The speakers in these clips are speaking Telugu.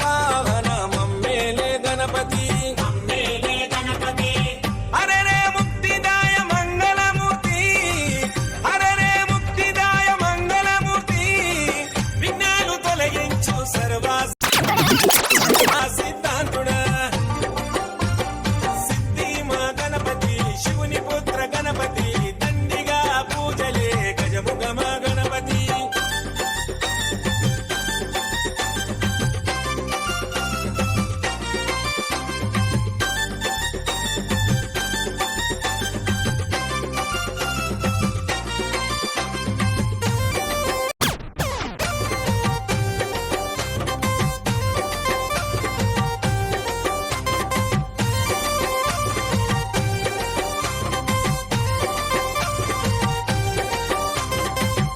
వాహన మమ్మేలే గణపతి హరే రే ముక్తిదాయ మంగళమూర్తి హరే రే ముక్తిదాయ మంగళమూర్తి విఘ్నాలు తొలగించు సర్వా సిద్ధాంతుడా సిద్ధి మా గణపతి శివుని పుత్ర గణపతి దండిగా పూజలే గజముఖమ గణపతి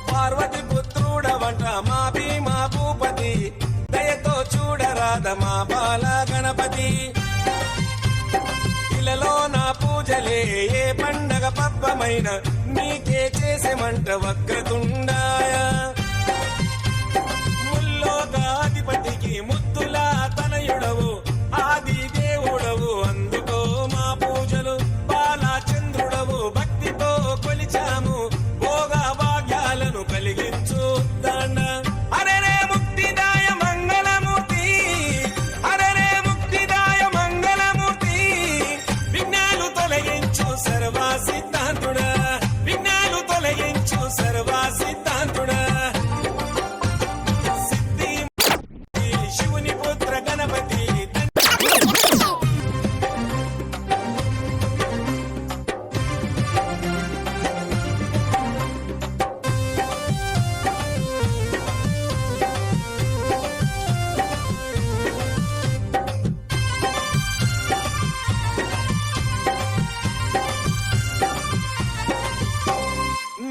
పార్వతి పుత్రుడవంట మా భీమా భూపతి దయతో చూడరాద మా బాల గణపతి ఇలలో నా పూజలే ఏ పండగ పబ్బమైన నీకే చేసేమంట వక్రతుండాయ ముల్లోకాధిపతికి ముద్దులా తనయుడవు ఆది దేవుడవు అందుకో మా పూజలు బాలచంద్రుడవు భక్తితో కొలిచాము భోగ భాగ్యాలను కలిగించు దండ హరే రే ముక్తిదాయ మంగళమూర్తి హరే రే ముక్తిదాయ మంగళమూర్తి విఘ్నాలు తొలగించు సర్వా సిద్ధాంతుడా విఘ్నాలు తొలగించు సర్వా సిద్ధాంతుడా సిద్ధి శివుని పుత్ర గణపతి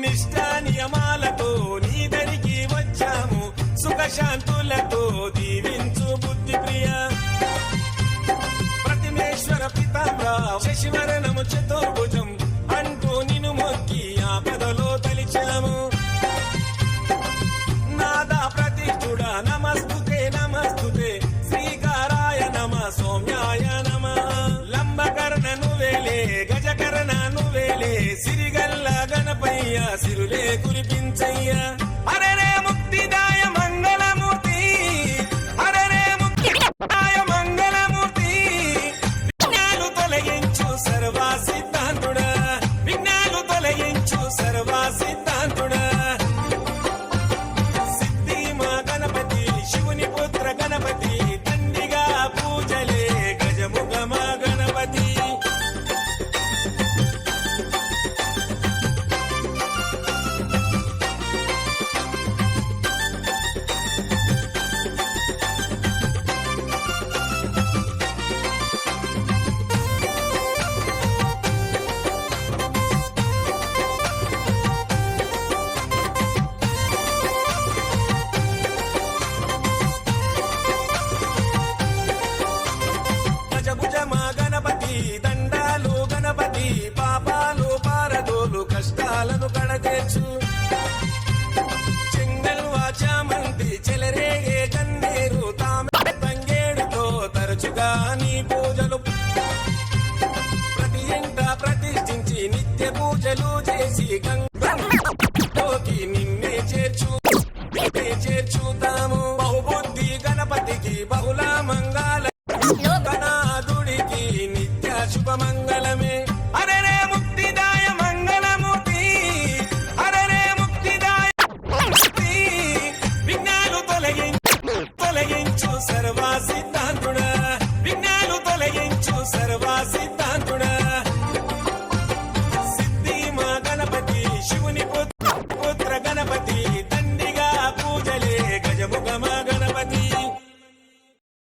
నిష్ఠా నియమాలతో నీ దరికి వచ్చాము సుఖశాంతులతో దీవించు బుద్ధి ప్రియ ప్రతిమేశ్వర పితాంబర శశివరణము చతుర్భుజం అంటూ నిన్ను మొక్కి ఆపదలో తలిచాము నాదా ప్రతిష్ఠుడ నమస్తుతే నమస్తుతే శ్రీకారాయ నమ సౌమ్యాయ నమ లంబకర్ణ నువేలే గజకర్ణ నువేలే సిరిగల్ల గణపయ్య సిరులే కురిపించయ్య హరే రే ముక్తిదాయ మంగళమూర్తి హరే రే ముక్తిదాయ మంగళమూర్తి విఘ్నాలు తొలగించు సర్వా సిద్ధాంతుడా విఘ్నాలు తొలగించు సర్వా సిద్ధాంతుడా సిద్ధి మా గణపతి శివుని పుత్ర గణపతి దండిగా పూజలే గజముఖమ గణపతి గజభుజమా గణపతి దండాలు గణపతి పాపాలు పారదోలు కష్టాలను కడతీర్చు చెంగల్వా చామంతి చెలరేగే కన్నేరు తామె తంగేడుతో తరచుగా నీ పూజలు ప్రతి ఇంట ప్రతిష్ఠించి నిత్య పూజలు చేసి గంగలోకి నిన్నే చేర్చుతాము బహుబుద్ధి గణపతికి బహుళ మంగళ గణాదుడికి నిత్య శుభమంగళమే హరే రే ముక్తిదాయ మంగళమూర్తి హరే రే ముక్తిదాయ విఘ్నాలు తొలగించు సర్వా సిద్ధాంతుడా విఘ్నాలు తొలగించు సర్వా సిద్ధాంతుడా